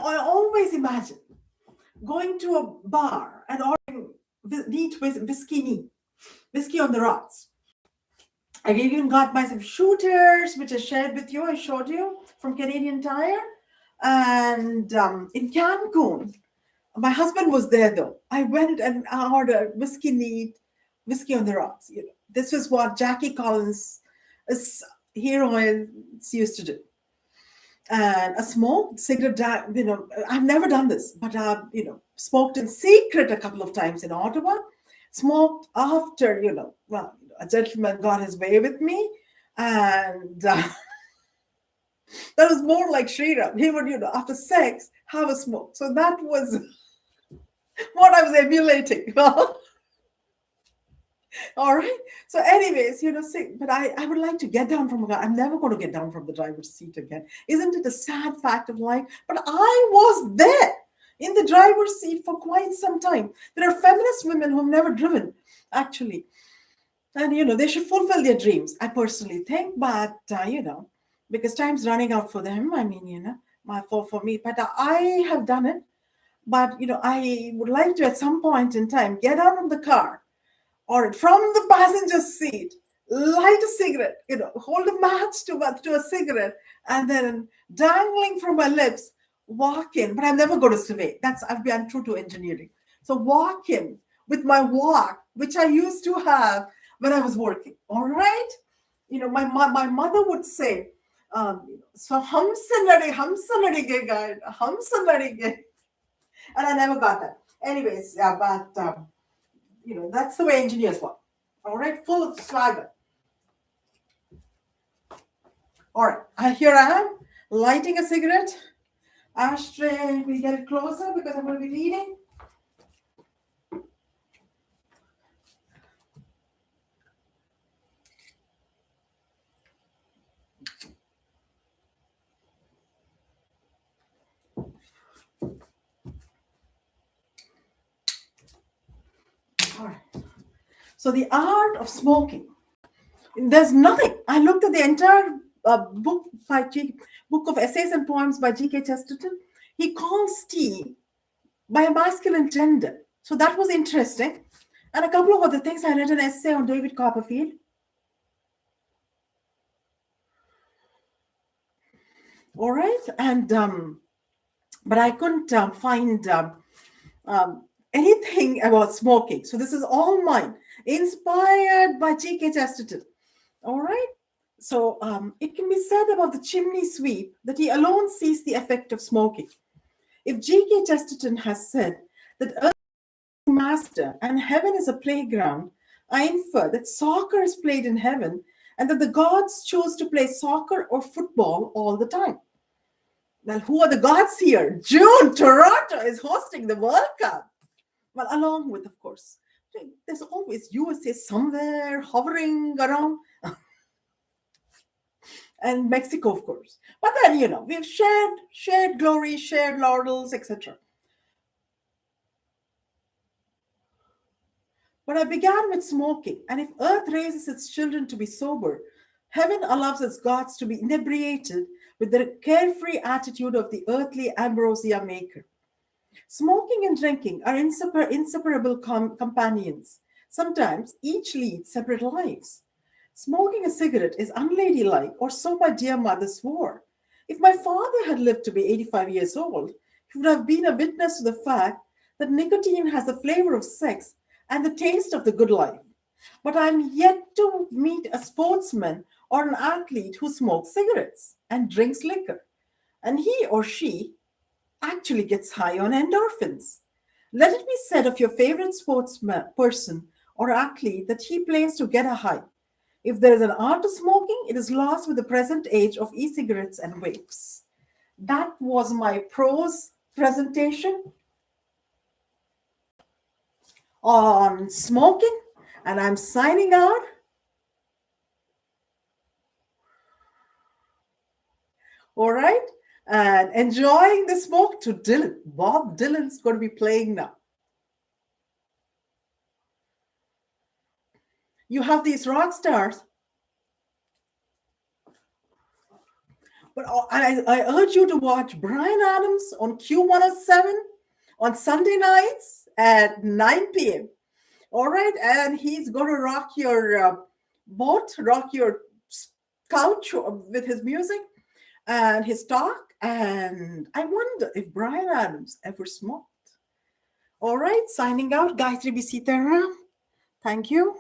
I always imagine going to a bar and ordering neat whiskey neat, whiskey on the rocks. I even got myself shooters, which I shared with you. I showed you from Canadian Tire. And in Cancun, my husband was there though. I went and ordered whiskey neat, whiskey on the rocks. This was what Jackie Collins, heroines used to do. And a smoked cigarette, I've never done this, but smoked in secret a couple of times in Ottawa. Smoked after, a gentleman got his way with me, and that was more like Sriram. He would, after sex, have a smoke. So that was what I was emulating. All right. So, anyways, but I would like to get down from a car. I'm never going to get down from the driver's seat again. Isn't it a sad fact of life? But I was there in the driver's seat for quite some time. There are feminist women who've never driven, actually. And, they should fulfill their dreams, I personally think. But, because time's running out for them. I mean, for me. But I have done it. But, I would like to, at some point in time, get out of the car or from the passenger seat, light a cigarette, hold a match to a cigarette, and then dangling from my lips, walk in. But I'm never going to survey. I've been true to engineering. So walk in with my walk, which I used to have when I was working. All right. My mother would say, so humsanadi ge, humsanadi ge. And I never got that. Anyways, but that's the way engineers work. All right, full of swagger. All right, here I am lighting a cigarette. Ashtray, we get it closer because I'm going to be reading. All right. So the art of smoking. There's nothing. I looked at the entire book of essays and poems by G.K. Chesterton. He calls tea by a masculine gender. So that was interesting. And a couple of other things. I read an essay on David Copperfield. All right. And but I couldn't find anything about smoking. So this is all mine, inspired by G.K. Chesterton. All right. So it can be said about the chimney sweep that he alone sees the effect of smoking. If G.K. Chesterton has said that earth is a master and heaven is a playground, I infer that soccer is played in heaven and that the gods choose to play soccer or football all the time. Well, who are the gods here? June, Toronto is hosting the World Cup. Well, along with, of course, there's always USA somewhere hovering around. And Mexico, of course. But then, we've shared glory, shared laurels, etc. But I began with smoking. And if earth raises its children to be sober, heaven allows its gods to be inebriated with the carefree attitude of the earthly ambrosia maker. Smoking and drinking are inseparable companions. Sometimes each leads separate lives. Smoking a cigarette is unladylike, or so my dear mother swore. If my father had lived to be 85 years old, he would have been a witness to the fact that nicotine has the flavor of sex and the taste of the good life. But I'm yet to meet a sportsman or an athlete who smokes cigarettes and drinks liquor, and he or she actually gets high on endorphins. Let it be said of your favorite person or athlete that he plays to get a high. If there is an art to smoking, it is lost with the present age of e-cigarettes and vapes. That was my prose presentation on smoking, and I'm signing out. All right, and enjoying the smoke to Dylan. Bob Dylan's going to be playing now. You have these rock stars. But But I urge you to watch Brian Adams on Q107 on Sunday nights at 9 p.m. All right, and he's going to rock your boat, rock your couch with his music and his talk. And I wonder if Brian Adams ever smoked. All right, signing out, Gayatri B. Sitaram. Thank you.